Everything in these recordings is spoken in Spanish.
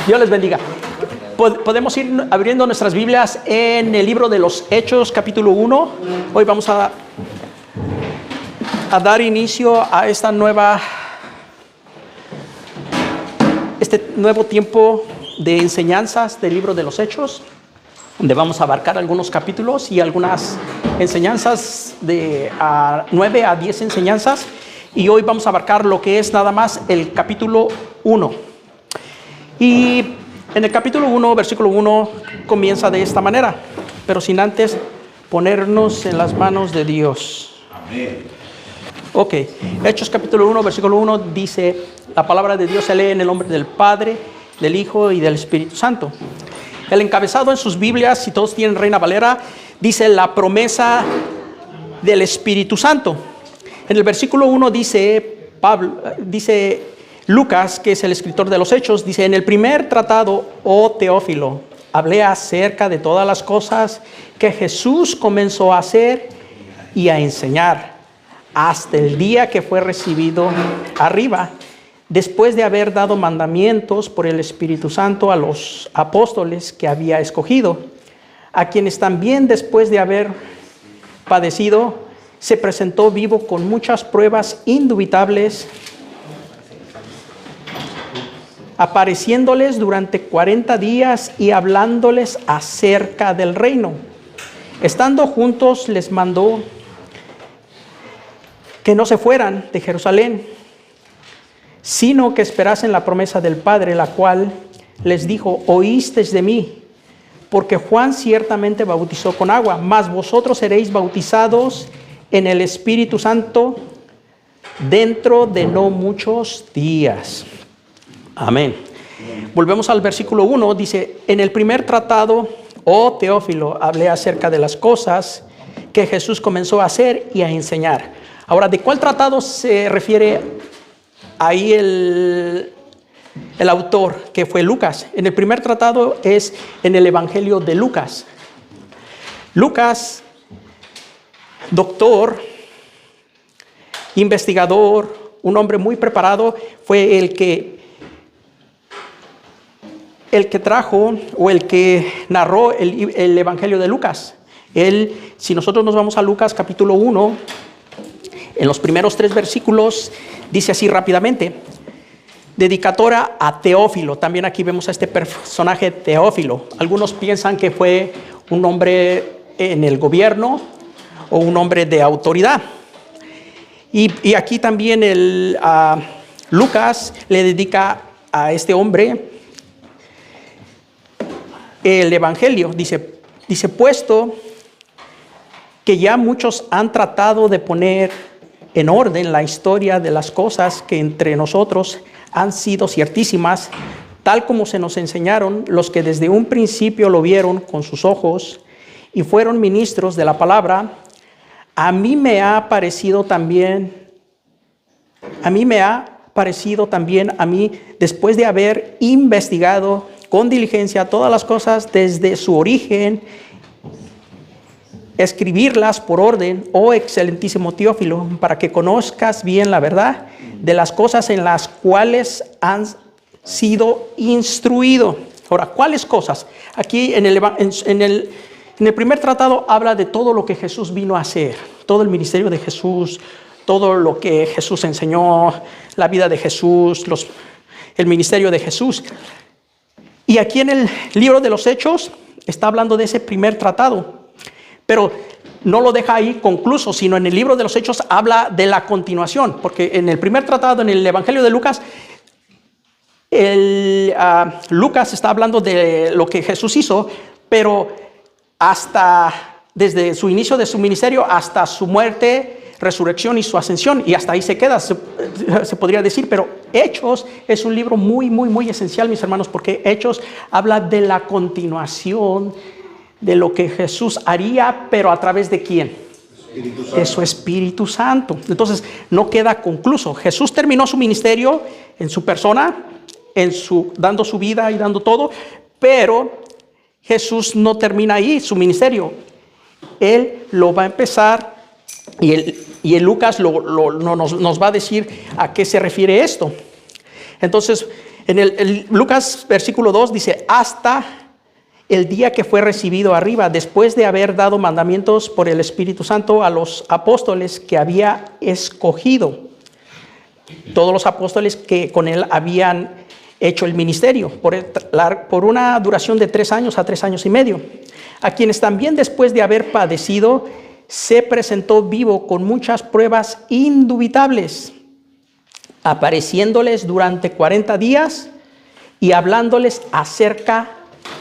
Dios les bendiga. Podemos ir abriendo nuestras Biblias en el libro de los Hechos, capítulo 1. Hoy vamos a dar inicio a este nuevo tiempo de enseñanzas del libro de los Hechos, donde vamos a abarcar algunos capítulos y algunas enseñanzas de 9 a 10 enseñanzas. Y hoy vamos a abarcar lo que es nada más el capítulo 1. Y en el capítulo 1, versículo 1, comienza de esta manera, pero sin antes ponernos en las manos de Dios. Amén. Ok, Hechos capítulo 1, versículo 1 dice, la palabra de Dios se lee en el nombre del Padre, del Hijo y del Espíritu Santo. El encabezado en sus Biblias, si todos tienen Reina Valera, dice la promesa del Espíritu Santo. En el versículo 1 dice Lucas, que es el escritor de los Hechos, dice, en el primer tratado, oh Teófilo, hablé acerca de todas las cosas que Jesús comenzó a hacer y a enseñar hasta el día que fue recibido arriba, después de haber dado mandamientos por el Espíritu Santo a los apóstoles que había escogido, a quienes también después de haber padecido, se presentó vivo con muchas pruebas indubitables, apareciéndoles durante 40 días y hablándoles acerca del reino. Estando juntos, les mandó que no se fueran de Jerusalén, sino que esperasen la promesa del Padre, la cual les dijo, oísteis de mí, porque Juan ciertamente bautizó con agua, mas vosotros seréis bautizados en el Espíritu Santo dentro de no muchos días. Amén. Volvemos al versículo 1, dice, en el primer tratado, oh Teófilo, hablé acerca de las cosas que Jesús comenzó a hacer y a enseñar. Ahora, ¿de cuál tratado se refiere ahí el autor, que fue Lucas? En el primer tratado es en el Evangelio de Lucas. Lucas, doctor, investigador, un hombre muy preparado, fue el que trajo o el que narró el Evangelio de Lucas. Él, si nosotros nos vamos a Lucas capítulo 1, en los primeros 3 versículos, dice así rápidamente, dedicatoria a Teófilo. También aquí vemos a este personaje Teófilo. Algunos piensan que fue un hombre en el gobierno o un hombre de autoridad. Y aquí también Lucas le dedica a este hombre el Evangelio. Dice, puesto que ya muchos han tratado de poner en orden la historia de las cosas que entre nosotros han sido ciertísimas, tal como se nos enseñaron los que desde un principio lo vieron con sus ojos y fueron ministros de la palabra, a mí me ha parecido también, después de haber investigado con diligencia todas las cosas desde su origen, escribirlas por orden, oh excelentísimo Teófilo, para que conozcas bien la verdad de las cosas en las cuales han sido instruido. Ahora, ¿cuáles cosas? Aquí en el primer tratado habla de todo lo que Jesús vino a hacer, todo el ministerio de Jesús, todo lo que Jesús enseñó, la vida de Jesús, el ministerio de Jesús. Y aquí en el libro de los Hechos está hablando de ese primer tratado. Pero no lo deja ahí concluso, sino en el libro de los Hechos habla de la continuación, porque en el primer tratado, en el Evangelio de Lucas, Lucas está hablando de lo que Jesús hizo, pero desde su inicio de su ministerio hasta su muerte, resurrección y su ascensión, y hasta ahí se queda, se podría decir. Pero Hechos es un libro muy, muy, muy esencial, mis hermanos, porque Hechos habla de la continuación de lo que Jesús haría, pero a través de ¿quién? De su Espíritu Santo. Entonces no queda concluso. Jesús terminó su ministerio en su persona, dando su vida y dando todo, pero Jesús no termina ahí su ministerio. Él lo va a empezar y el Lucas nos va a decir a qué se refiere esto. Entonces En el Lucas versículo 2 dice, hasta el día que fue recibido arriba, después de haber dado mandamientos por el Espíritu Santo a los apóstoles que había escogido. Todos los apóstoles que con él habían hecho el ministerio por una duración de 3 años a 3 años y medio. A quienes también después de haber padecido, se presentó vivo con muchas pruebas indubitables, apareciéndoles durante 40 días y hablándoles acerca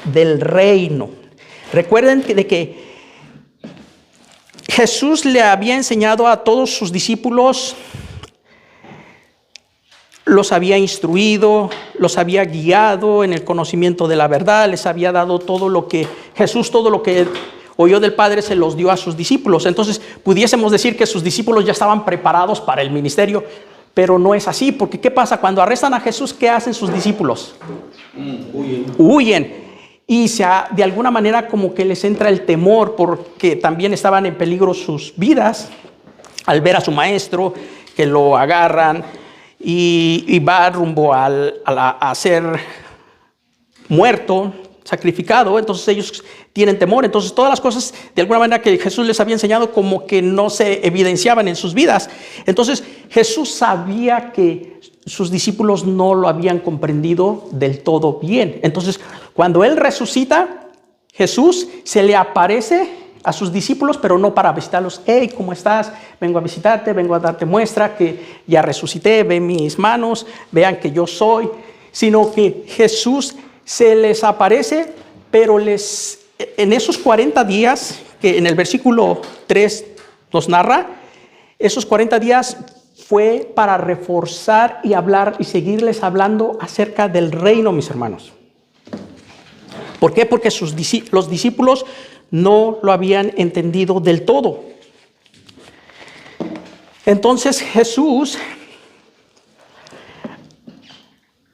del reino. Recuerden de que Jesús le había enseñado a todos sus discípulos, los había instruido, los había guiado en el conocimiento de la verdad, les había dado todo lo que oyó del Padre se los dio a sus discípulos. Entonces pudiésemos decir que sus discípulos ya estaban preparados para el ministerio, pero no es así, porque ¿qué pasa? Cuando arrestan a Jesús, ¿qué hacen sus discípulos? Huyen. Y de alguna manera como que les entra el temor, porque también estaban en peligro sus vidas al ver a su maestro, que lo agarran y va rumbo a ser muerto, sacrificado. Entonces ellos tienen temor. Entonces todas las cosas de alguna manera que Jesús les había enseñado como que no se evidenciaban en sus vidas. Entonces Jesús sabía que sus discípulos no lo habían comprendido del todo bien. Entonces cuando Él resucita, Jesús se le aparece a sus discípulos, pero no para visitarlos. Hey, ¿cómo estás? Vengo a visitarte, vengo a darte muestra que ya resucité, ven mis manos, vean que yo soy. Sino que Jesús se les aparece, pero en esos 40 días, que en el versículo 3 nos narra, esos 40 días fue para reforzar y hablar y seguirles hablando acerca del reino, mis hermanos. ¿Por qué? Porque los discípulos no lo habían entendido del todo. Entonces Jesús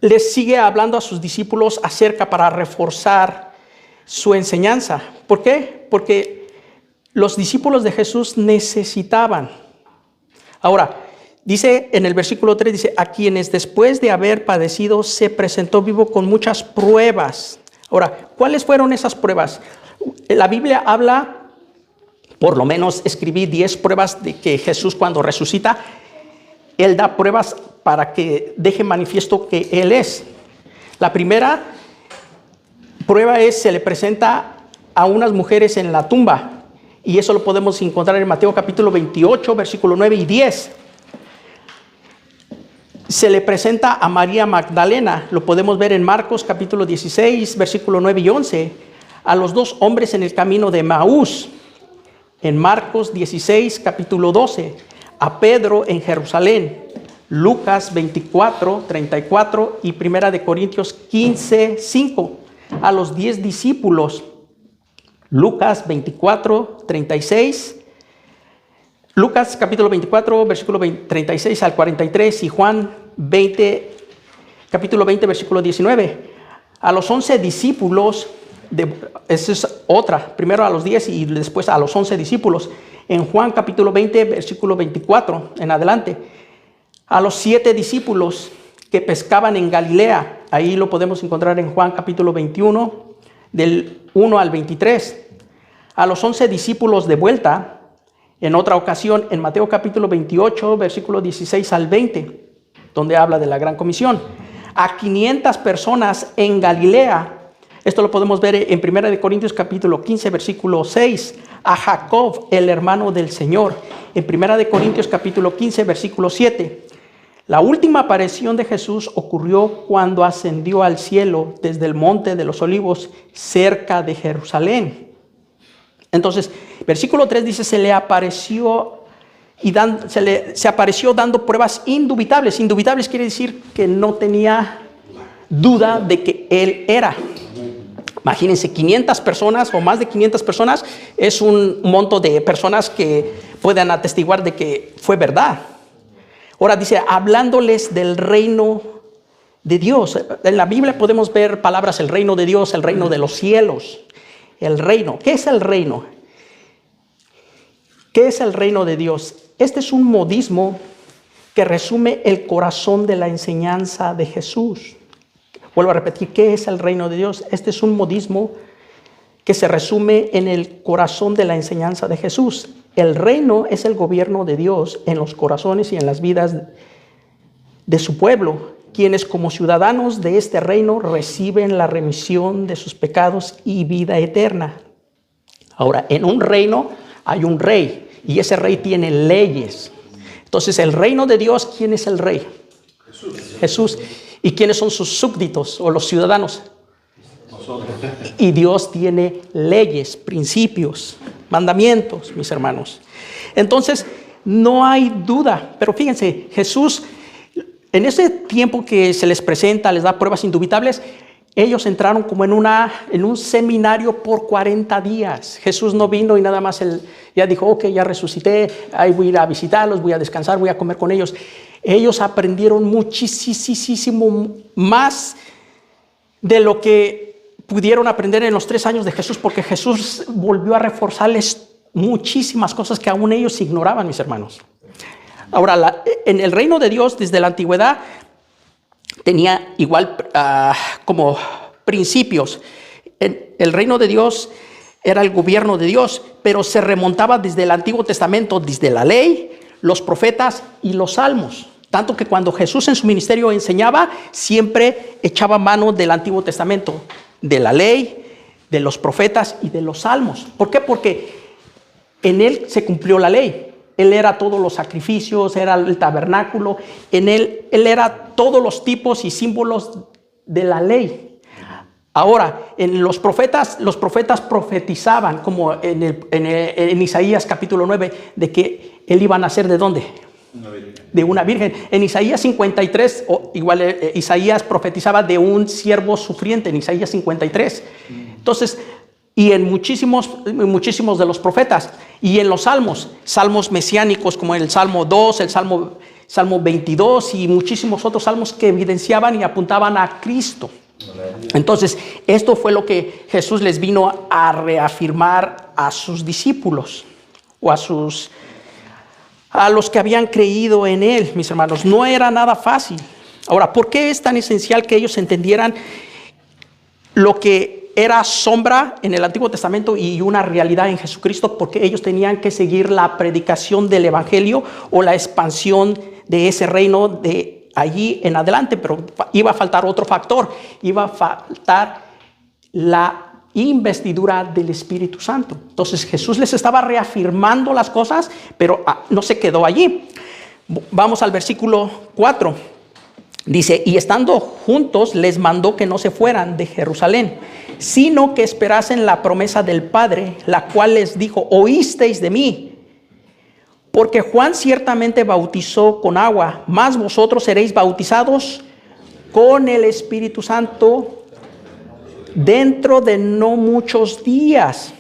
les sigue hablando a sus discípulos para reforzar su enseñanza. ¿Por qué? Porque los discípulos de Jesús necesitaban. Ahora, dice en el versículo 3, dice, a quienes después de haber padecido se presentó vivo con muchas pruebas. Ahora, ¿cuáles fueron esas pruebas? La Biblia habla, por lo menos escribí 10 pruebas de que Jesús cuando resucita, Él da pruebas para que deje manifiesto que Él es. La primera prueba se le presenta a unas mujeres en la tumba, y eso lo podemos encontrar en Mateo capítulo 28, versículo 9 y 10. Se le presenta a María Magdalena, lo podemos ver en Marcos capítulo 16, versículo 9 y 11. A los 2 hombres en el camino de Emaús, en Marcos 16, capítulo 12. A Pedro en Jerusalén, Lucas 24, 34 y Primera de Corintios 15, 5. A los 10 discípulos, Lucas 24, 36. Lucas capítulo 24, versículo 36 al 43 y Juan 20, capítulo 20, versículo 19. A los 11 discípulos, esa es otra, primero a los 10 y después a los 11 discípulos. En Juan capítulo 20, versículo 24 en adelante. A los 7 discípulos que pescaban en Galilea, ahí lo podemos encontrar en Juan capítulo 21, del 1 al 23. A los 11 discípulos de vuelta, en otra ocasión, en Mateo capítulo 28, versículo 16 al 20, donde habla de la gran comisión. A 500 personas en Galilea. Esto lo podemos ver en 1 Corintios capítulo 15, versículo 6. A Jacob, el hermano del Señor, en 1 Corintios capítulo 15, versículo 7. La última aparición de Jesús ocurrió cuando ascendió al cielo desde el monte de los Olivos, cerca de Jerusalén. Entonces, versículo 3 dice, se le apareció se apareció dando pruebas indubitables. Indubitables quiere decir que no tenía duda de que Él era. Imagínense, 500 personas o más de 500 personas es un monto de personas que puedan atestiguar de que fue verdad. Ahora dice, hablándoles del reino de Dios. En la Biblia podemos ver palabras, el reino de Dios, el reino de los cielos. El reino. ¿Qué es el reino? ¿Qué es el reino de Dios? Este es un modismo que resume el corazón de la enseñanza de Jesús. Vuelvo a repetir, ¿qué es el reino de Dios? Este es un modismo que se resume en el corazón de la enseñanza de Jesús. El reino es el gobierno de Dios en los corazones y en las vidas de su pueblo, quienes como ciudadanos de este reino reciben la remisión de sus pecados y vida eterna. Ahora, en un reino hay un rey y ese rey tiene leyes. Entonces, el reino de Dios, ¿quién es el rey? Jesús. ¿Y quiénes son sus súbditos o los ciudadanos? Nosotros. Y Dios tiene leyes, principios, mandamientos, mis hermanos. Entonces, no hay duda. Pero fíjense, Jesús, en ese tiempo que se les presenta, les da pruebas indubitables, ellos entraron como en un seminario por 40 días. Jesús no vino y nada más ya dijo, ok, ya resucité, ahí voy a ir a visitarlos, voy a descansar, voy a comer con ellos. Ellos aprendieron muchísimo más de lo que pudieron aprender en los 3 años de Jesús, porque Jesús volvió a reforzarles muchísimas cosas que aún ellos ignoraban, mis hermanos. Ahora, en el reino de Dios, desde la antigüedad, tenía igual como principios. El reino de Dios era el gobierno de Dios, pero se remontaba desde el Antiguo Testamento, desde la ley, los profetas y los salmos. Tanto que cuando Jesús en su ministerio enseñaba, siempre echaba mano del Antiguo Testamento, de la ley, de los profetas y de los salmos. ¿Por qué? Porque en él se cumplió la ley. Él era todos los sacrificios, era el tabernáculo. En él era todos los tipos y símbolos de la ley. Ahora, en los profetas profetizaban, como en Isaías capítulo 9, de que él iba a nacer ¿de dónde? De una virgen. En Isaías 53, Isaías profetizaba de un siervo sufriente, en Isaías 53. Entonces, y en muchísimos de los profetas, y en los salmos mesiánicos como el Salmo 2, el Salmo 22 y muchísimos otros salmos que evidenciaban y apuntaban a Cristo. Entonces, esto fue lo que Jesús les vino a reafirmar a sus discípulos o a los que habían creído en él, mis hermanos. No era nada fácil. Ahora, ¿por qué es tan esencial que ellos entendieran lo que era sombra en el Antiguo Testamento y una realidad en Jesucristo? Porque ellos tenían que seguir la predicación del Evangelio o la expansión de ese reino de allí en adelante. Pero iba a faltar otro factor, iba a faltar la investidura del Espíritu Santo. Entonces Jesús les estaba reafirmando las cosas, pero no se quedó allí. Vamos al versículo 4. Dice, y estando juntos les mandó que no se fueran de Jerusalén, sino que esperasen la promesa del Padre, la cual les dijo, oísteis de mí. Porque Juan ciertamente bautizó con agua, mas vosotros seréis bautizados con el Espíritu Santo dentro de no muchos días.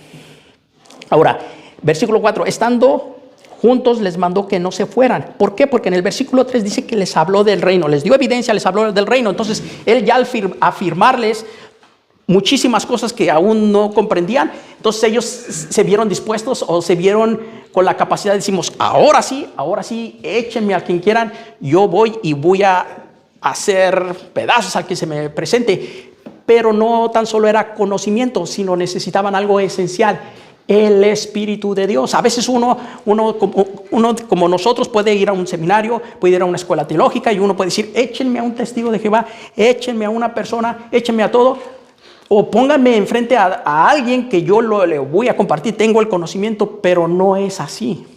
Ahora, versículo 4, estando juntos les mandó que no se fueran. ¿Por qué? Porque en el versículo 3 dice que les habló del reino, les dio evidencia, les habló del reino. Entonces, él ya al afirmarles muchísimas cosas que aún no comprendían, entonces ellos se vieron dispuestos o se vieron con la capacidad, decimos, ahora sí, échenme a quien quieran, yo voy y voy a hacer pedazos al que se me presente. Pero no tan solo era conocimiento, sino necesitaban algo esencial, el Espíritu de Dios. A veces uno como nosotros puede ir a un seminario, puede ir a una escuela teológica y uno puede decir, échenme a un testigo de Jehová, échenme a una persona, échenme a todo, o pónganme enfrente a alguien que yo le voy a compartir, tengo el conocimiento, pero no es así.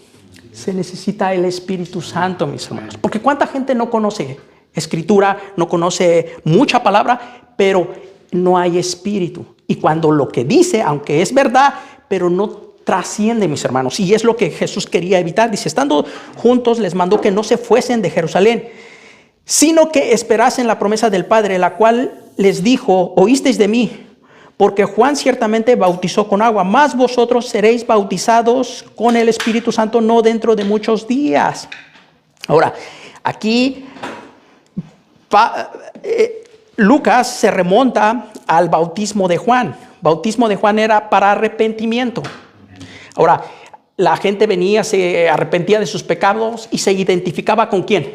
Se necesita el Espíritu Santo, mis hermanos, porque cuánta gente no conoce escritura, no conoce mucha palabra, pero no hay espíritu. Y cuando lo que dice, aunque es verdad, pero no trasciende, mis hermanos. Y es lo que Jesús quería evitar. Dice, estando juntos les mandó que no se fuesen de Jerusalén, sino que esperasen la promesa del Padre, la cual les dijo, oísteis de mí, porque Juan ciertamente bautizó con agua, mas vosotros seréis bautizados con el Espíritu Santo no dentro de muchos días. Ahora, aquí Lucas se remonta al bautismo de Juan. Bautismo de Juan era para arrepentimiento. Ahora, la gente venía, se arrepentía de sus pecados y se identificaba ¿con quién?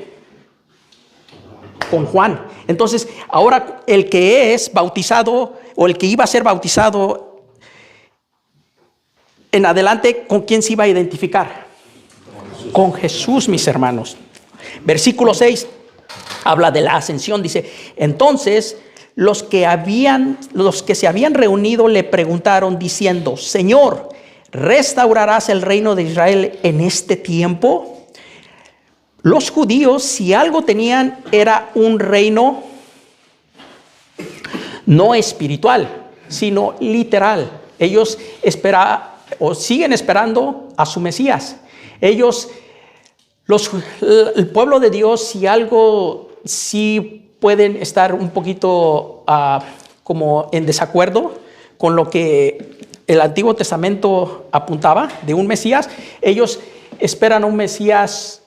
con Juan. Entonces, ahora el que es bautizado o el que iba a ser bautizado en adelante, ¿con quién se iba a identificar? Con Jesús, mis hermanos. Versículo 6 habla de la ascensión. Dice, entonces los que se habían reunido le preguntaron diciendo, Señor, ¿restaurarás el reino de Israel en este tiempo? Los judíos, si algo tenían, era un reino no espiritual, sino literal. Ellos esperaban o siguen esperando a su Mesías. Ellos, el pueblo de Dios, si algo, sí pueden estar un poquito como en desacuerdo con lo que el Antiguo Testamento apuntaba de un Mesías. Ellos esperan a un Mesías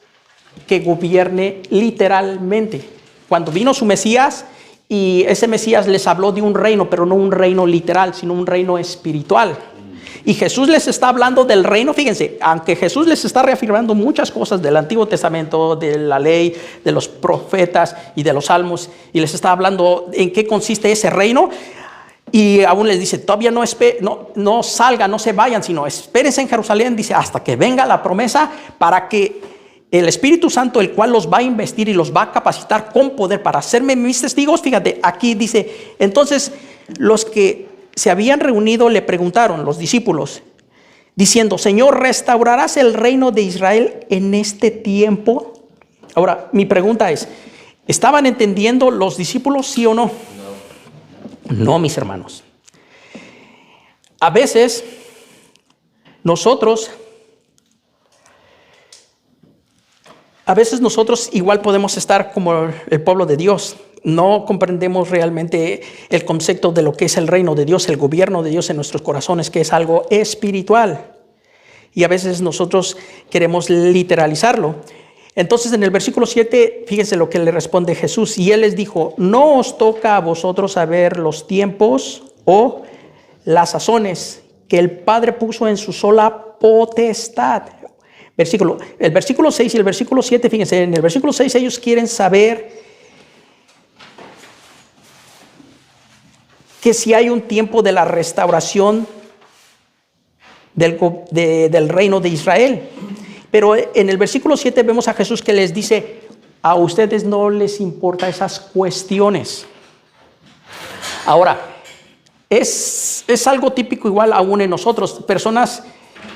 que gobierne literalmente. Cuando vino su Mesías, y ese Mesías les habló de un reino, pero no un reino literal, sino un reino espiritual. Y Jesús les está hablando del reino. Fíjense, aunque Jesús les está reafirmando muchas cosas del Antiguo Testamento, de la ley, de los profetas y de los salmos, y les está hablando en qué consiste ese reino, y aún les dice, todavía no salgan, no se vayan, sino espérense en Jerusalén, dice, hasta que venga la promesa, para que el Espíritu Santo, el cual los va a investir y los va a capacitar con poder para hacerme mis testigos. Fíjate, aquí dice, entonces los que se habían reunido le preguntaron, los discípulos, diciendo, Señor, ¿restaurarás el reino de Israel en este tiempo? Ahora, mi pregunta es, ¿estaban entendiendo los discípulos, sí o no? No, mis hermanos. A veces nosotros igual podemos estar como el pueblo de Dios. No comprendemos realmente el concepto de lo que es el reino de Dios, el gobierno de Dios en nuestros corazones, que es algo espiritual. Y a veces nosotros queremos literalizarlo. Entonces en el versículo 7, fíjense lo que le responde Jesús. Y él les dijo, no os toca a vosotros saber los tiempos o las sazones que el Padre puso en su sola potestad. El versículo 6 y el versículo 7, fíjense, en el versículo 6 ellos quieren saber que si hay un tiempo de la restauración del reino de Israel. Pero en el versículo 7 vemos a Jesús que les dice, a ustedes no les importa esas cuestiones. Ahora, es algo típico igual aún en nosotros. Personas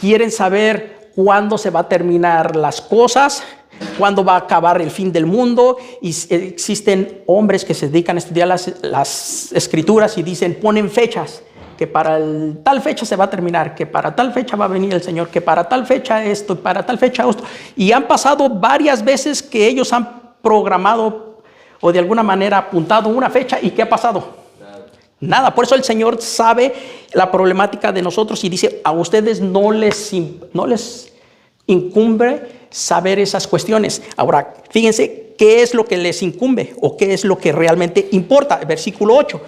quieren saber cuándo se va a terminar las cosas, cuándo va a acabar el fin del mundo, y existen hombres que se dedican a estudiar las escrituras y dicen, ponen fechas, que para tal fecha se va a terminar, que para tal fecha va a venir el Señor, que para tal fecha esto, para tal fecha esto. Y han pasado varias veces que ellos han programado o de alguna manera apuntado una fecha, ¿y qué ha pasado? Nada. Por eso el Señor sabe la problemática de nosotros y dice, a ustedes no les incumbe saber esas cuestiones. Ahora, fíjense qué es lo que les incumbe o qué es lo que realmente importa. Versículo 8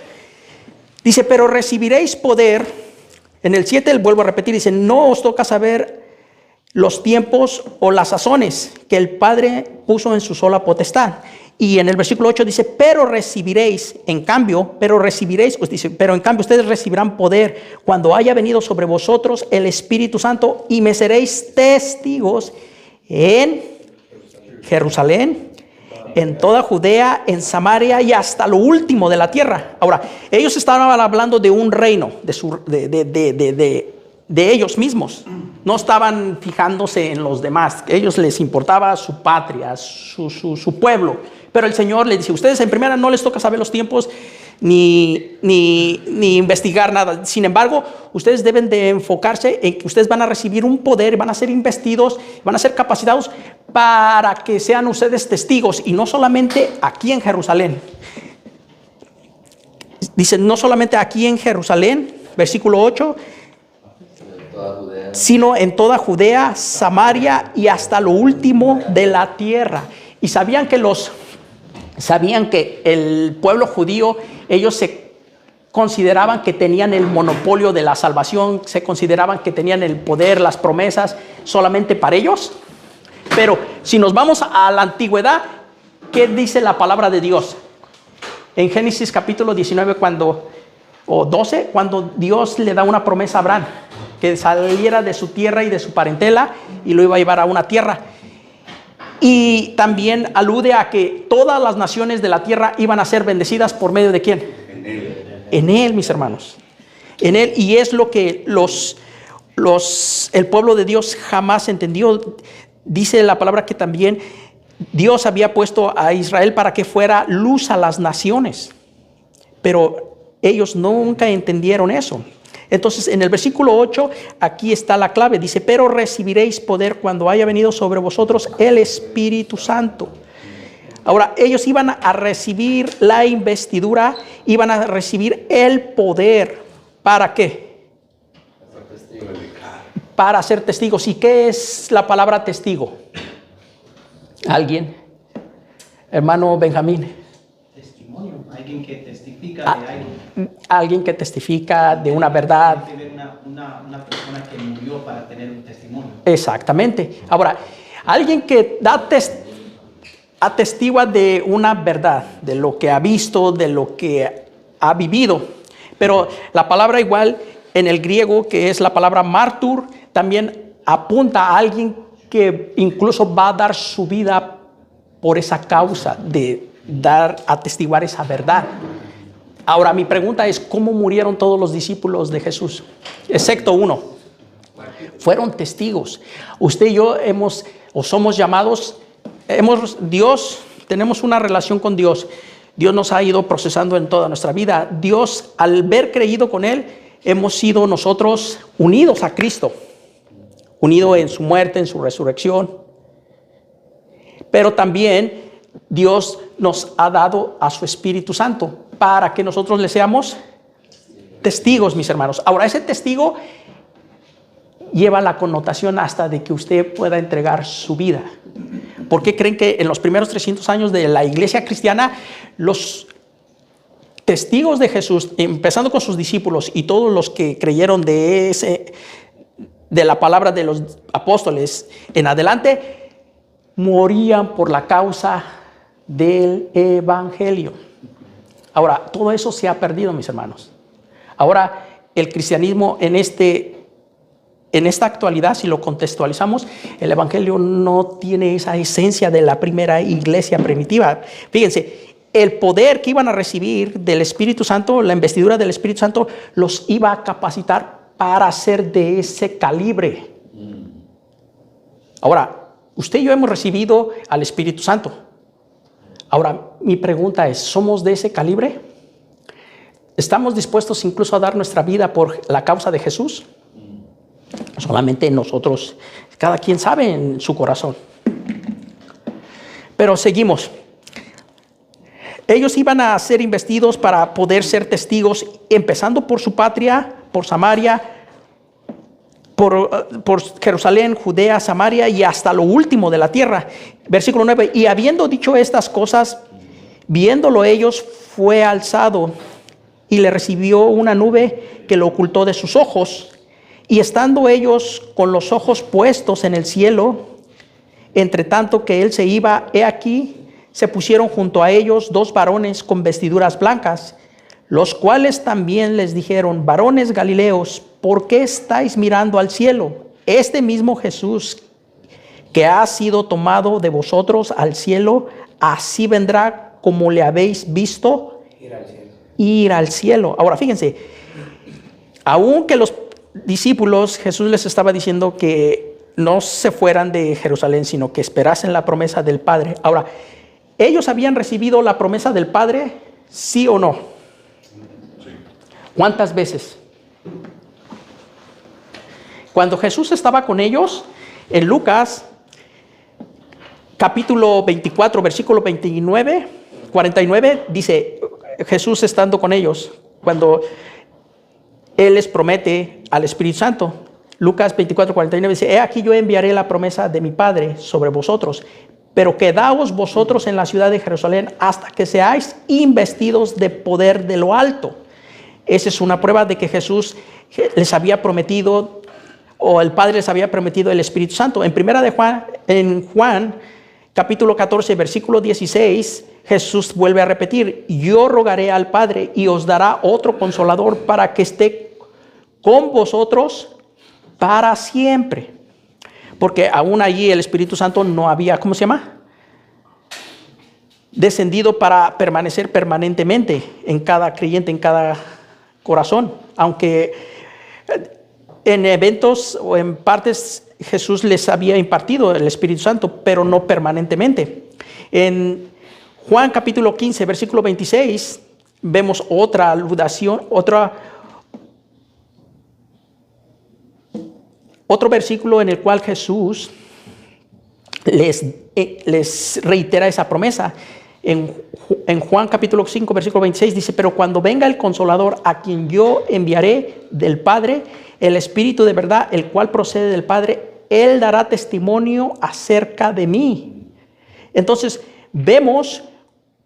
dice, pero recibiréis poder. En el 7 vuelvo a repetir, dice, no os toca saber los tiempos o las sazones que el Padre puso en su sola potestad. Y en el versículo 8 dice, pero recibiréis, en cambio, ustedes recibirán poder cuando haya venido sobre vosotros el Espíritu Santo, y me seréis testigos en Jerusalén, en toda Judea, en Samaria y hasta lo último de la tierra. Ahora, ellos estaban hablando de un reino, de ellos mismos. No estaban fijándose en los demás. A ellos les importaba su patria, su pueblo. Pero el Señor les dice, ustedes en primera no les toca saber los tiempos ni investigar nada. Sin embargo, ustedes deben de enfocarse en que ustedes van a recibir un poder, van a ser investidos, van a ser capacitados para que sean ustedes testigos, y no solamente aquí en Jerusalén. Dice, no solamente aquí en Jerusalén, versículo 8, sino en toda Judea, Samaria y hasta lo último de la tierra. Y sabían que el pueblo judío, ellos se consideraban que tenían el monopolio de la salvación, se consideraban que tenían el poder, las promesas solamente para ellos. Pero si nos vamos a la antigüedad, ¿qué dice la palabra de Dios? En Génesis capítulo 19 o 12, cuando Dios le da una promesa a Abraham, que saliera de su tierra y de su parentela y lo iba a llevar a una tierra. Y también alude a que todas las naciones de la tierra iban a ser bendecidas por medio de ¿quién? En él, mis hermanos. En él, y es lo que el pueblo de Dios jamás entendió. Dice la palabra que también Dios había puesto a Israel para que fuera luz a las naciones, pero ellos nunca entendieron eso. Entonces en el versículo 8 aquí está la clave, dice: pero recibiréis poder cuando haya venido sobre vosotros el Espíritu Santo. Ahora ellos iban a recibir la investidura, iban a recibir el poder. ¿Para qué? Para ser testigos. ¿Y qué es la palabra testigo? ¿Alguien? Hermano Benjamín. Testimonio, alguien que testifica de algo. Alguien que testifica de una verdad. Tiene que ver una persona que murió para tener un testimonio. Exactamente. Ahora, alguien que atestigua de una verdad, de lo que ha visto, de lo que ha vivido. Pero la palabra igual en el griego, que es la palabra mártir, también apunta a alguien que incluso va a dar su vida por esa causa de atestiguar esa verdad. Ahora mi pregunta es: ¿cómo murieron todos los discípulos de Jesús? Excepto uno. Fueron testigos. Usted y yo somos llamados, tenemos una relación con Dios. Dios nos ha ido procesando en toda nuestra vida. Dios, al haber creído con Él, hemos sido nosotros unidos a Cristo, unidos en su muerte, en su resurrección. Pero también Dios nos ha dado a su Espíritu Santo para que nosotros le seamos testigos, mis hermanos. Ahora, ese testigo lleva la connotación hasta de que usted pueda entregar su vida. ¿Por qué creen que en los primeros 300 años de la iglesia cristiana, los testigos de Jesús, empezando con sus discípulos y todos los que creyeron de la palabra de los apóstoles en adelante, morían por la causa del evangelio? Ahora, todo eso se ha perdido, mis hermanos. Ahora, el cristianismo en esta actualidad, si lo contextualizamos, el evangelio no tiene esa esencia de la primera iglesia primitiva. Fíjense, el poder que iban a recibir del Espíritu Santo, la investidura del Espíritu Santo, los iba a capacitar para ser de ese calibre. Ahora, usted y yo hemos recibido al Espíritu Santo. Ahora, mi pregunta es: ¿somos de ese calibre? ¿Estamos dispuestos incluso a dar nuestra vida por la causa de Jesús? Solamente nosotros, cada quien sabe en su corazón. Pero seguimos. Ellos iban a ser investidos para poder ser testigos, empezando por su patria, por Samaria, por Jerusalén, Judea, Samaria y hasta lo último de la tierra. Versículo 9: y habiendo dicho estas cosas, viéndolo ellos, fue alzado y le recibió una nube que lo ocultó de sus ojos. Y estando ellos con los ojos puestos en el cielo, entre tanto que él se iba, he aquí, se pusieron junto a ellos 2 varones con vestiduras blancas, los cuales también les dijeron: varones Galileos, ¿por qué estáis mirando al cielo? Este mismo Jesús que ha sido tomado de vosotros al cielo, así vendrá como le habéis visto ir al cielo. Ahora fíjense, aunque los discípulos, Jesús les estaba diciendo que no se fueran de Jerusalén, sino que esperasen la promesa del Padre. Ahora, ¿ellos habían recibido la promesa del Padre? ¿Sí o no? ¿Cuántas veces? Cuando Jesús estaba con ellos, en Lucas, capítulo 24, versículo 49, dice, Jesús estando con ellos, cuando Él les promete al Espíritu Santo. Lucas 24, 49 dice: he aquí yo enviaré la promesa de mi Padre sobre vosotros, pero quedaos vosotros en la ciudad de Jerusalén hasta que seáis investidos de poder de lo alto. Esa es una prueba de que Jesús les había prometido, o el Padre les había prometido el Espíritu Santo. En Juan capítulo 14, versículo 16, Jesús vuelve a repetir: yo rogaré al Padre y os dará otro consolador para que esté con vosotros para siempre. Porque aún allí el Espíritu Santo no había, ¿cómo se llama?, descendido para permanecer permanentemente en cada creyente, en cada corazón. Aunque en eventos o en partes Jesús les había impartido el Espíritu Santo, pero no permanentemente. En Juan capítulo 15, versículo 26, vemos otra aludación, otro versículo en el cual Jesús les reitera esa promesa. En Juan capítulo 5, versículo 26 dice: pero cuando venga el Consolador, a quien yo enviaré del Padre, el Espíritu de verdad, el cual procede del Padre, Él dará testimonio acerca de mí. Entonces vemos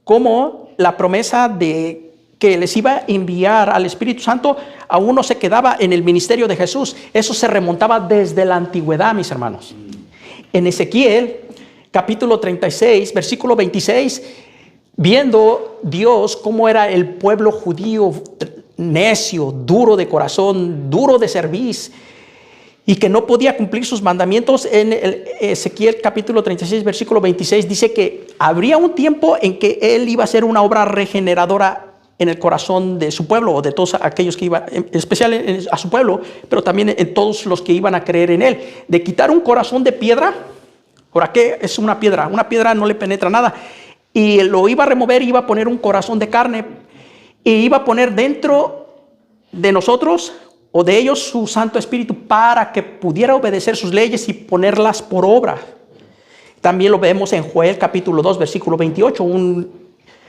cómo la promesa de que les iba a enviar al Espíritu Santo aún no se quedaba en el ministerio de Jesús. Eso se remontaba desde la antigüedad, mis hermanos. En Ezequiel capítulo 36, versículo 26, viendo Dios cómo era el pueblo judío necio, duro de corazón, duro de cerviz, y que no podía cumplir sus mandamientos, en Ezequiel capítulo 36, versículo 26, dice que habría un tiempo en que Él iba a hacer una obra regeneradora en el corazón de su pueblo, o de todos aquellos que iban, en especial a su pueblo, pero también en todos los que iban a creer en Él, de quitar un corazón de piedra. ¿Ahora qué es una piedra? Una piedra no le penetra nada. Y lo iba a remover, iba a poner un corazón de carne, y iba a poner dentro de nosotros o de ellos su Santo Espíritu para que pudiera obedecer sus leyes y ponerlas por obra. También lo vemos en Joel capítulo 2, versículo 28, un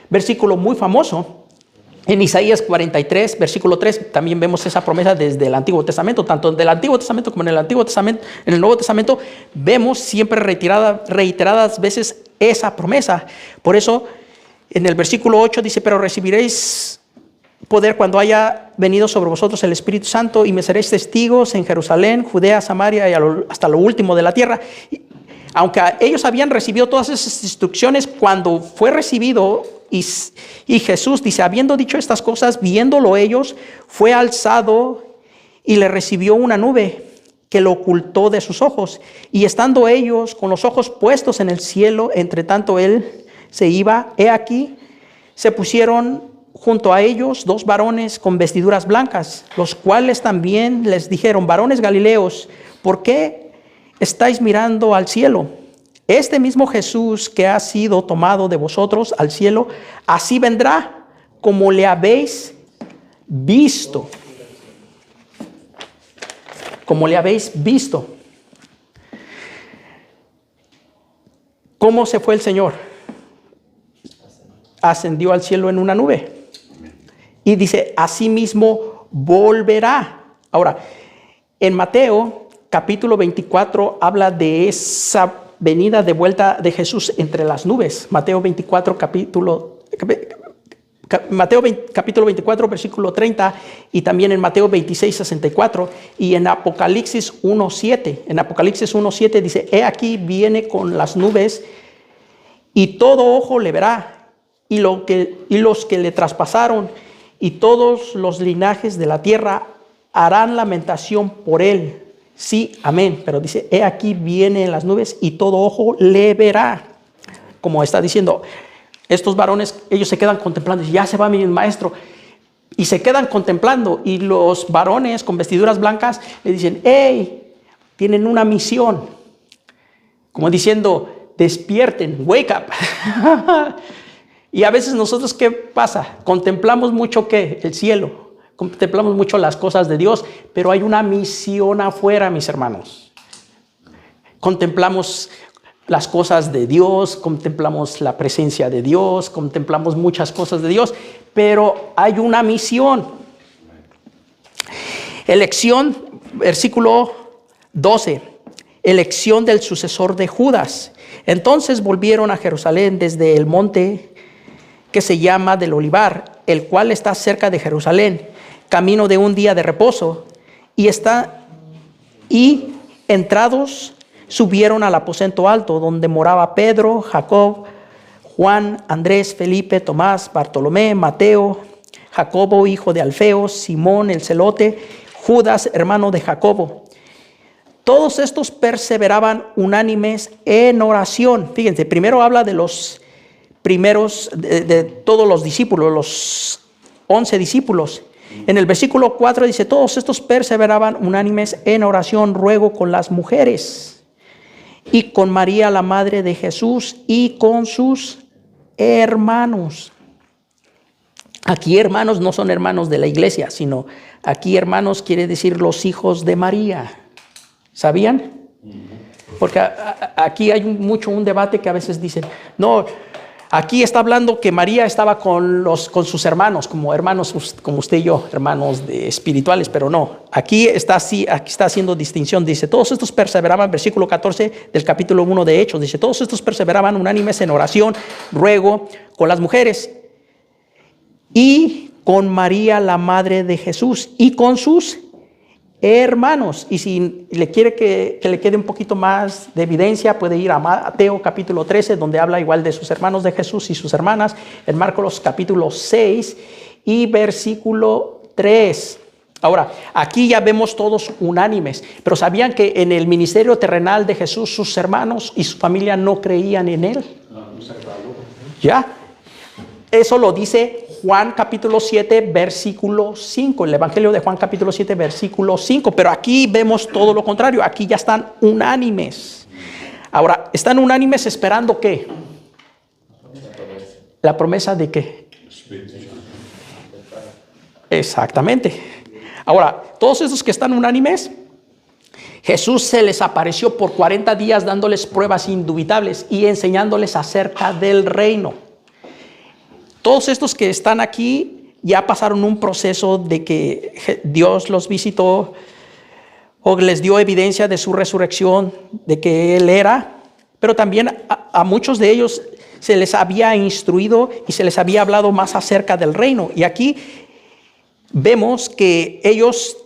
versículo muy famoso. En Isaías 43, versículo 3, también vemos esa promesa desde el Antiguo Testamento. Tanto en el Antiguo Testamento como en el Antiguo Testamento, en el Nuevo Testamento, vemos siempre reiteradas veces esa promesa. Por eso, en el versículo 8 dice: pero recibiréis poder cuando haya venido sobre vosotros el Espíritu Santo, y me seréis testigos en Jerusalén, Judea, Samaria y hasta lo último de la tierra. Aunque ellos habían recibido todas esas instrucciones, cuando fue recibido, y Jesús dice: habiendo dicho estas cosas, viéndolo ellos, fue alzado y le recibió una nube que lo ocultó de sus ojos. Y estando ellos con los ojos puestos en el cielo, entre tanto él se iba, he aquí, se pusieron junto a ellos dos varones con vestiduras blancas, los cuales también les dijeron: varones Galileos, ¿por qué estáis mirando al cielo? Este mismo Jesús que ha sido tomado de vosotros al cielo, así vendrá como le habéis visto. Como le habéis visto. ¿Cómo se fue el Señor? Ascendió al cielo en una nube. Y dice: así mismo volverá. Ahora, en Mateo capítulo 24 habla de esa venida de vuelta de Jesús entre las nubes. Mateo 24 capítulo 24 versículo 30, y también en Mateo 26 64, y en Apocalipsis 1:7. En Apocalipsis 1:7 dice: he aquí viene con las nubes, y todo ojo le verá, y los que le traspasaron, y todos los linajes de la tierra harán lamentación por él. Sí, amén. Pero dice: he aquí viene en las nubes y todo ojo le verá. Como está diciendo, estos varones, ellos se quedan contemplando. Ya se va mi maestro. Y se quedan contemplando. Y los varones con vestiduras blancas le dicen: hey, tienen una misión. Como diciendo: despierten, wake up. Y a veces nosotros, ¿qué pasa? Contemplamos mucho, ¿qué? El cielo. Contemplamos mucho las cosas de Dios, pero hay una misión afuera, mis hermanos. Contemplamos las cosas de Dios, contemplamos la presencia de Dios, contemplamos muchas cosas de Dios, pero hay una misión. Elección, versículo 12, elección del sucesor de Judas. Entonces volvieron a Jerusalén desde el monte que se llama del Olivar, el cual está cerca de Jerusalén, camino de un día de reposo, y entrados subieron al aposento alto, donde moraba Pedro, Jacob, Juan, Andrés, Felipe, Tomás, Bartolomé, Mateo, Jacobo, hijo de Alfeo, Simón el celote, Judas, hermano de Jacobo. Todos estos perseveraban unánimes en oración. Fíjense, primero habla de los primeros, de todos los discípulos, los 11 discípulos. En el versículo 4 dice, todos estos perseveraban unánimes en oración, ruego con las mujeres y con María, la madre de Jesús, y con sus hermanos. Aquí hermanos no son hermanos de la iglesia, sino aquí hermanos quiere decir los hijos de María. ¿Sabían? Porque aquí hay un debate que a veces dicen, no, aquí está hablando que María estaba con sus hermanos, como hermanos como usted y yo, hermanos espirituales, pero no. Aquí está haciendo distinción. Dice, todos estos perseveraban, versículo 14 del capítulo 1 de Hechos, dice, todos estos perseveraban unánimes en oración, ruego con las mujeres y con María, la madre de Jesús, y con sus hermanos. Y si le quiere que le quede un poquito más de evidencia, puede ir a Mateo capítulo 13, donde habla igual de sus hermanos de Jesús y sus hermanas, en Marcos capítulo 6 y versículo 3. Ahora, aquí ya vemos todos unánimes, pero ¿sabían que en el ministerio terrenal de Jesús sus hermanos y su familia no creían en él? ¿Ya? Eso lo dice Juan capítulo 7, versículo 5, el Evangelio de Juan capítulo 7, versículo 5, pero aquí vemos todo lo contrario, aquí ya están unánimes. Ahora, ¿están unánimes esperando qué? ¿La promesa de qué? Exactamente. Ahora, todos esos que están unánimes, Jesús se les apareció por 40 días dándoles pruebas indubitables y enseñándoles acerca del reino. Todos estos que están aquí ya pasaron un proceso de que Dios los visitó o les dio evidencia de su resurrección, de que Él era, pero también a muchos de ellos se les había instruido y se les había hablado más acerca del reino. Y aquí vemos que ellos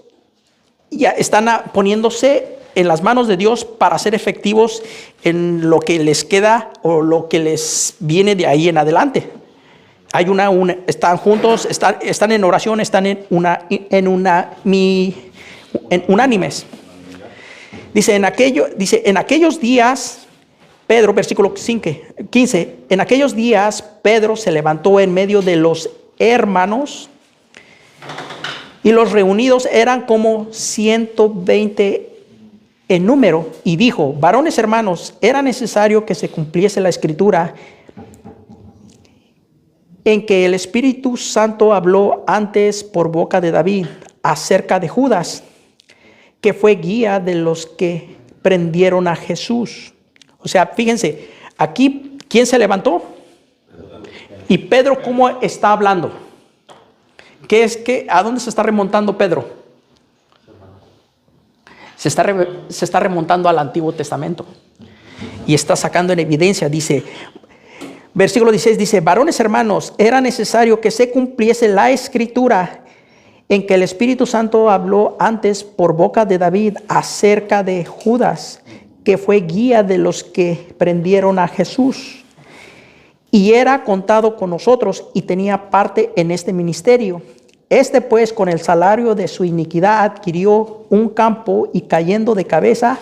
ya están poniéndose en las manos de Dios para ser efectivos en lo que les queda o lo que les viene de ahí en adelante. Hay están juntos, están en oración, están unánimes. Dice en aquellos días, Pedro, versículo 15, en aquellos días Pedro se levantó en medio de los hermanos y los reunidos eran como 120 en número y dijo, varones hermanos, era necesario que se cumpliese la escritura en que el Espíritu Santo habló antes por boca de David acerca de Judas, que fue guía de los que prendieron a Jesús. O sea, fíjense, aquí, ¿quién se levantó? Y Pedro, ¿cómo está hablando? ¿A dónde se está remontando Pedro? Se está remontando al Antiguo Testamento. Y está sacando en evidencia, dice... Versículo 16 dice, varones hermanos, era necesario que se cumpliese la escritura en que el Espíritu Santo habló antes por boca de David acerca de Judas, que fue guía de los que prendieron a Jesús. Y era contado con nosotros y tenía parte en este ministerio. Este pues con el salario de su iniquidad adquirió un campo y cayendo de cabeza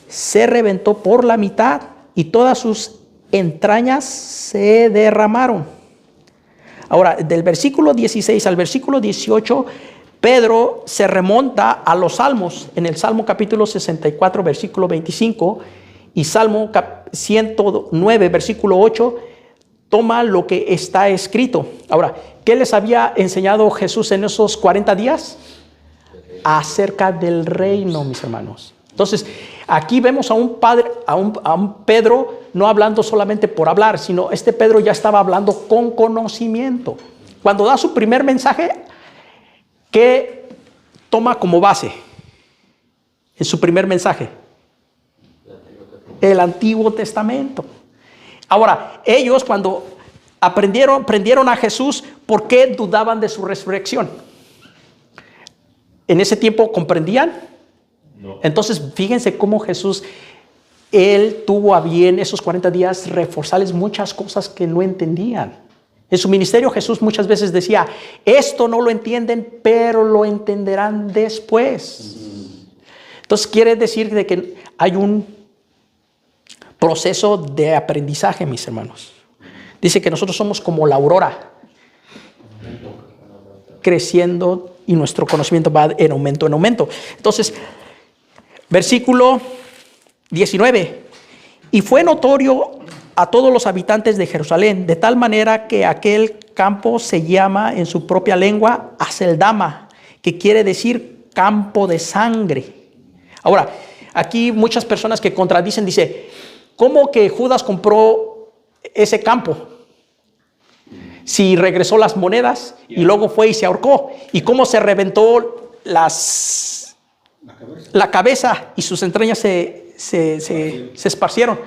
se reventó por la mitad y todas sus entrañas se derramaron. Ahora, del versículo 16 al versículo 18, Pedro se remonta a los salmos, en el Salmo capítulo 64, versículo 25, y Salmo 109, versículo 8, toma lo que está escrito. Ahora, ¿qué les había enseñado Jesús en esos 40 días? Acerca del reino, mis hermanos. Entonces, aquí vemos a un Pedro no hablando solamente por hablar, sino este Pedro ya estaba hablando con conocimiento. Cuando da su primer mensaje, ¿qué toma como base en su primer mensaje? El Antiguo Testamento. Ahora, ellos cuando prendieron a Jesús, ¿por qué dudaban de su resurrección? ¿En ese tiempo comprendían? No. Entonces, fíjense cómo Jesús Él tuvo a bien esos 40 días reforzarles muchas cosas que no entendían. En su ministerio Jesús muchas veces decía, esto no lo entienden, pero lo entenderán después. Entonces quiere decir de que hay un proceso de aprendizaje, mis hermanos. Dice que nosotros somos como la aurora, creciendo y nuestro conocimiento va en aumento, en aumento. Entonces, versículo 19. Y fue notorio a todos los habitantes de Jerusalén, de tal manera que aquel campo se llama en su propia lengua Aceldama, que quiere decir campo de sangre. Ahora, aquí muchas personas que contradicen, dice, ¿cómo que Judas compró ese campo? Si regresó las monedas y luego fue y se ahorcó. ¿Y cómo se reventó la cabeza y sus entrañas se esparcieron?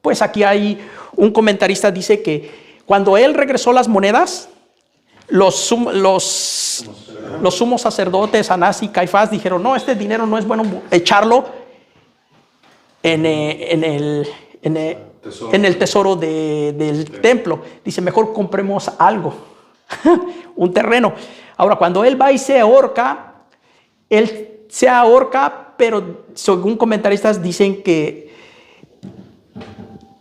Pues aquí hay un comentarista dice que cuando él regresó las monedas, los sumos sacerdotes, Anás y Caifás, dijeron, no, este dinero no es bueno echarlo en el tesoro del templo. Dice, mejor compremos algo, un terreno. Ahora, cuando él va y se ahorca, pero según comentaristas dicen que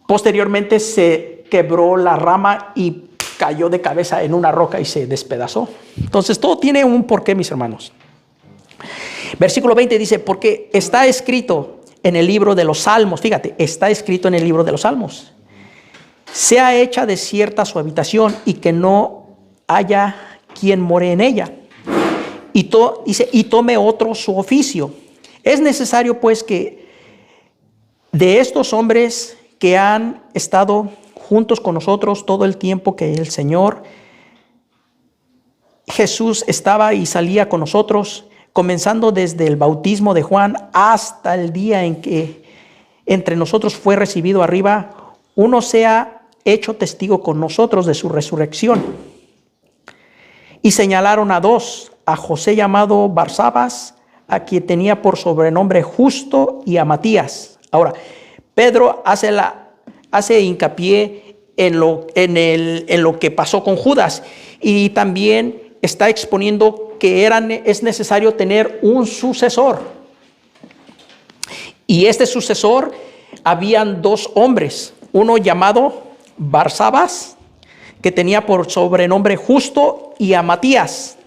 posteriormente se quebró la rama y cayó de cabeza en una roca y se despedazó. Entonces, todo tiene un porqué, mis hermanos. Versículo 20 dice, porque está escrito en el libro de los Salmos, fíjate, está escrito en el libro de los Salmos, sea hecha desierta su habitación y que no haya quien more en ella. Dice, y tome otro su oficio. Es necesario pues que de estos hombres que han estado juntos con nosotros todo el tiempo que el Señor Jesús estaba y salía con nosotros, comenzando desde el bautismo de Juan hasta el día en que entre nosotros fue recibido arriba, uno sea hecho testigo con nosotros de su resurrección. Y señalaron a dos, a José llamado Barsabas, a quien tenía por sobrenombre Justo, y a Matías. Ahora, Pedro hace hincapié en lo que pasó con Judas, y también está exponiendo que es necesario tener un sucesor. Y este sucesor, habían dos hombres, uno llamado Barsabas, que tenía por sobrenombre Justo, y a Matías.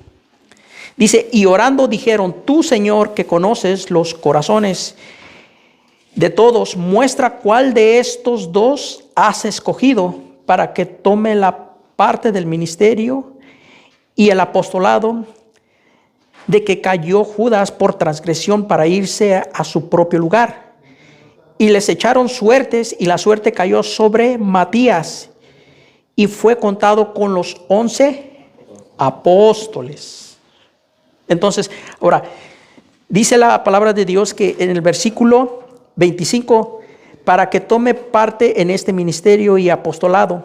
Dice, y orando dijeron, tú, Señor, que conoces los corazones de todos, muestra cuál de estos dos has escogido para que tome la parte del ministerio y el apostolado de que cayó Judas por transgresión para irse a su propio lugar. Y les echaron suertes, y la suerte cayó sobre Matías, y fue contado con los 11 apóstoles. Entonces, ahora, dice la palabra de Dios que en el versículo 25, para que tome parte en este ministerio y apostolado,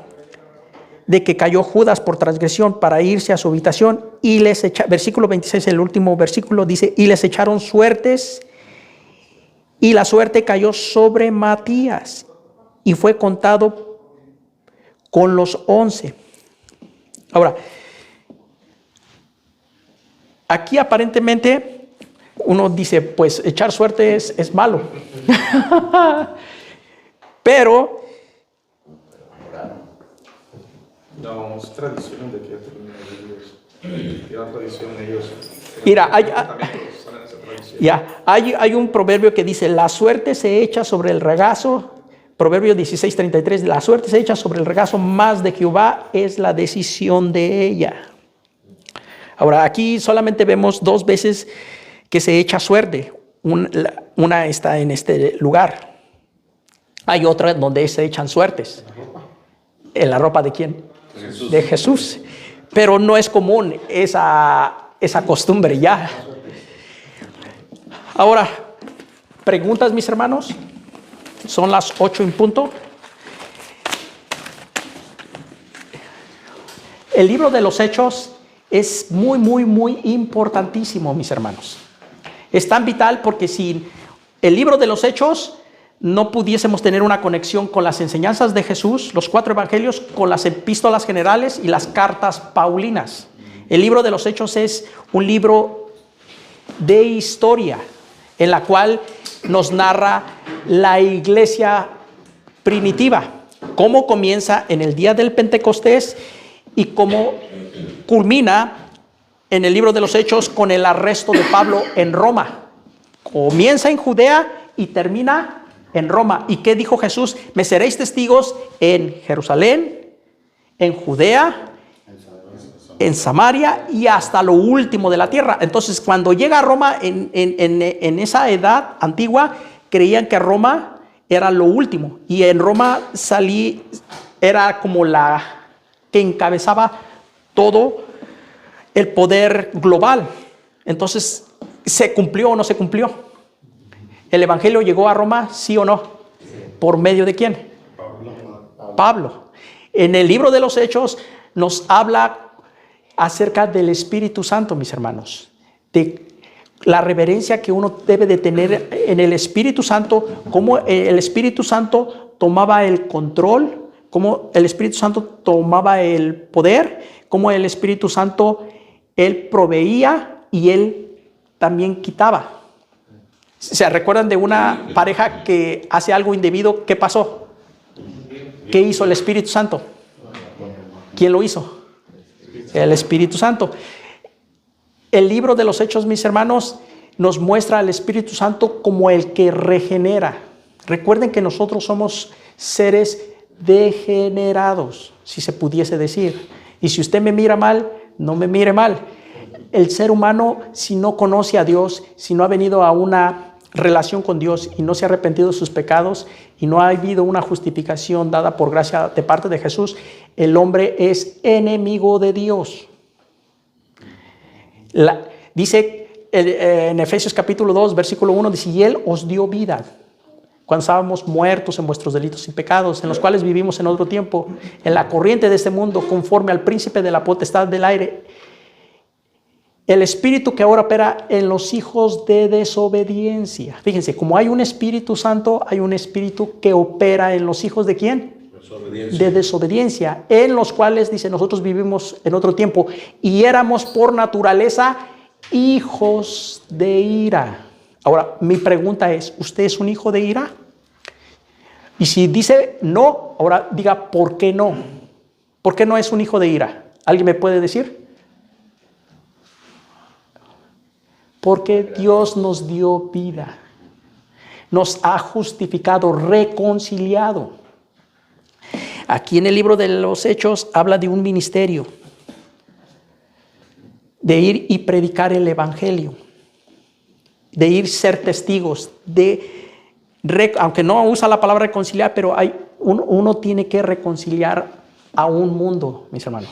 de que cayó Judas por transgresión para irse a su habitación, y versículo 26, el último versículo, dice, y les echaron suertes, y la suerte cayó sobre Matías, y fue contado con los 11. Ahora, aquí aparentemente uno dice, pues echar suerte es malo. Pero no, es tradición de que era tradición ellos. Mira, hay un proverbio que dice, la suerte se echa sobre el regazo. Proverbio 16:33, la suerte se echa sobre el regazo, más de Jehová es la decisión de ella. Ahora, aquí solamente vemos dos veces que se echa suerte. Una está en este lugar. Hay otra donde se echan suertes. ¿En la ropa de quién? Jesús. De Jesús. Pero no es común esa costumbre ya. Ahora, preguntas, mis hermanos. Son las 8 en punto. El libro de los Hechos es muy, muy, muy importantísimo, mis hermanos. Es tan vital porque sin el libro de los Hechos no pudiésemos tener una conexión con las enseñanzas de Jesús, los 4 evangelios, con las epístolas generales y las cartas paulinas. El libro de los Hechos es un libro de historia en la cual nos narra la iglesia primitiva, cómo comienza en el día del Pentecostés y cómo culmina en el libro de los Hechos con el arresto de Pablo en Roma. Comienza en Judea y termina en Roma. ¿Y qué dijo Jesús? Me seréis testigos en Jerusalén, en Judea, en Samaria y hasta lo último de la tierra. Entonces, cuando llega a Roma, en esa edad antigua, creían que Roma era lo último. Y en Roma era como la que encabezaba todo el poder global. Entonces, ¿se cumplió o no se cumplió? ¿El evangelio llegó a Roma, sí o no? ¿Por medio de quién? Pablo. En el libro de los Hechos nos habla acerca del Espíritu Santo, mis hermanos, de la reverencia que uno debe de tener en el Espíritu Santo, cómo el Espíritu Santo tomaba el control, cómo el Espíritu Santo tomaba el poder, cómo el Espíritu Santo, Él proveía y Él también quitaba. ¿Se recuerdan de una pareja que hace algo indebido? ¿Qué pasó? ¿Qué hizo el Espíritu Santo? ¿Quién lo hizo? El Espíritu Santo. El libro de los Hechos, mis hermanos, nos muestra al Espíritu Santo como el que regenera. Recuerden que nosotros somos seres degenerados, si se pudiese decir. Y si usted me mira mal, no me mire mal. El ser humano, si no conoce a Dios, si no ha venido a una relación con Dios y no se ha arrepentido de sus pecados y no ha habido una justificación dada por gracia de parte de Jesús, el hombre es enemigo de Dios. Dice en Efesios capítulo 2, versículo 1, dice, y Él os dio vida cuando estábamos muertos en vuestros delitos y pecados, en los cuales vivimos en otro tiempo, en la corriente de este mundo, conforme al príncipe de la potestad del aire, el espíritu que ahora opera en los hijos de desobediencia. Fíjense, como hay un Espíritu Santo, hay un espíritu que opera en los hijos de ¿quién? De desobediencia, en los cuales, dice, nosotros vivimos en otro tiempo y éramos por naturaleza hijos de ira. Ahora, mi pregunta es, ¿usted es un hijo de ira? Y si dice no, ahora diga, ¿por qué no? ¿Por qué no es un hijo de ira? ¿Alguien me puede decir? Porque Dios nos dio vida, nos ha justificado, reconciliado. Aquí en el libro de los Hechos habla de un ministerio, de ir y predicar el evangelio, de ir ser testigos, aunque no usa la palabra reconciliar, pero uno tiene que reconciliar a un mundo, mis hermanos,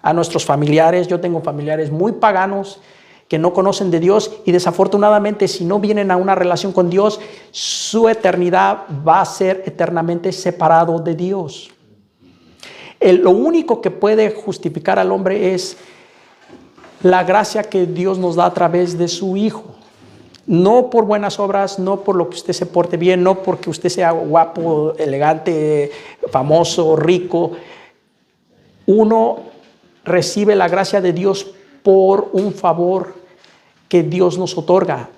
a nuestros familiares. Yo tengo familiares muy paganos que no conocen de Dios y desafortunadamente si no vienen a una relación con Dios, su eternidad va a ser eternamente separado de Dios. Lo único que puede justificar al hombre es la gracia que Dios nos da a través de su Hijo. No por buenas obras, no por lo que usted se porte bien, no porque usted sea guapo, elegante, famoso, rico. Uno recibe la gracia de Dios por un favor que Dios nos otorga.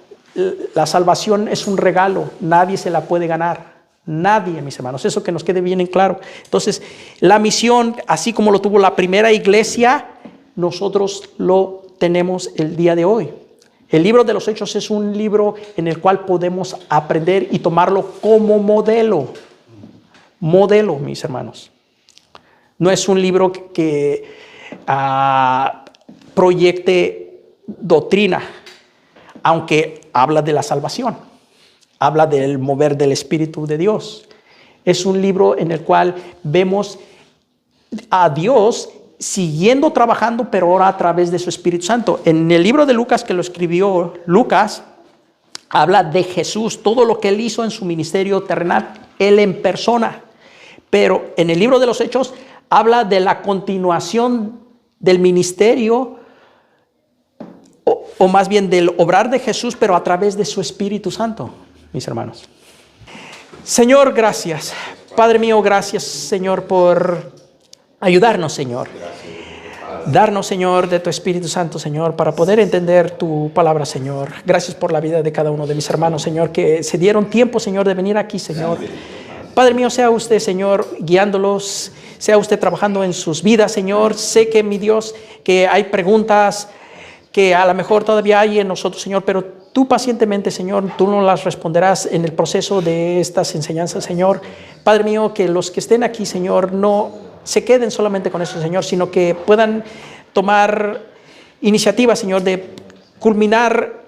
La salvación es un regalo, nadie se la puede ganar. Nadie, mis hermanos, eso que nos quede bien en claro. Entonces, la misión, así como lo tuvo la primera iglesia, nosotros lo tenemos el día de hoy. El libro de los Hechos es un libro en el cual podemos aprender y tomarlo como modelo. Modelo, mis hermanos. No es un libro que proyecte doctrina, aunque habla de la salvación, habla del mover del Espíritu de Dios. Es un libro en el cual vemos a Dios siguiendo trabajando, pero ahora a través de su Espíritu Santo. En el libro de Lucas, que lo escribió Lucas, habla de Jesús, todo lo que Él hizo en su ministerio terrenal, Él en persona. Pero en el libro de los Hechos habla de la continuación del ministerio, o más bien del obrar de Jesús, pero a través de su Espíritu Santo, mis hermanos. Señor, gracias. Padre mío, gracias, Señor, por ayudarnos, Señor. Darnos, Señor, de tu Espíritu Santo, Señor, para poder entender tu palabra, Señor. Gracias por la vida de cada uno de mis hermanos, Señor, que se dieron tiempo, Señor, de venir aquí, Señor. Padre mío, sea usted, Señor, guiándolos, sea usted trabajando en sus vidas, Señor. Sé que, mi Dios, que hay preguntas que a lo mejor todavía hay en nosotros, Señor, pero tú pacientemente, Señor, tú nos las responderás en el proceso de estas enseñanzas, Señor. Padre mío, que los que estén aquí, Señor, no se queden solamente con eso, Señor, sino que puedan tomar iniciativa, Señor, de culminar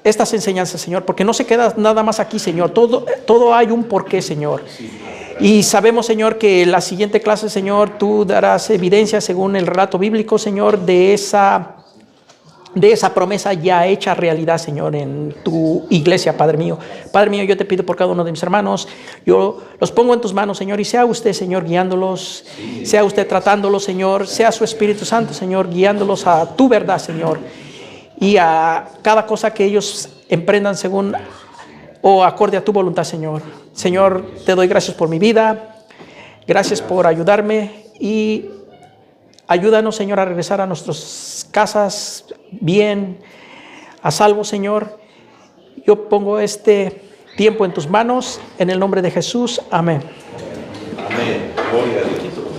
estas enseñanzas, Señor, porque no se queda nada más aquí, Señor. Todo hay un porqué, Señor. Y sabemos, Señor, que la siguiente clase, Señor, tú darás evidencia según el relato bíblico, Señor, de esa promesa ya hecha realidad, Señor, en tu iglesia, Padre mío. Padre mío, yo te pido por cada uno de mis hermanos, yo los pongo en tus manos, Señor, y sea usted, Señor, guiándolos, sea usted tratándolos, Señor, sea su Espíritu Santo, Señor, guiándolos a tu verdad, Señor, y a cada cosa que ellos emprendan según o acorde a tu voluntad, Señor. Señor, te doy gracias por mi vida, gracias por ayudarme y ayúdanos, Señor, a regresar a nuestras casas bien, a salvo, Señor. Yo pongo este tiempo en tus manos, en el nombre de Jesús. Amén. Amén. Gloria a Dios.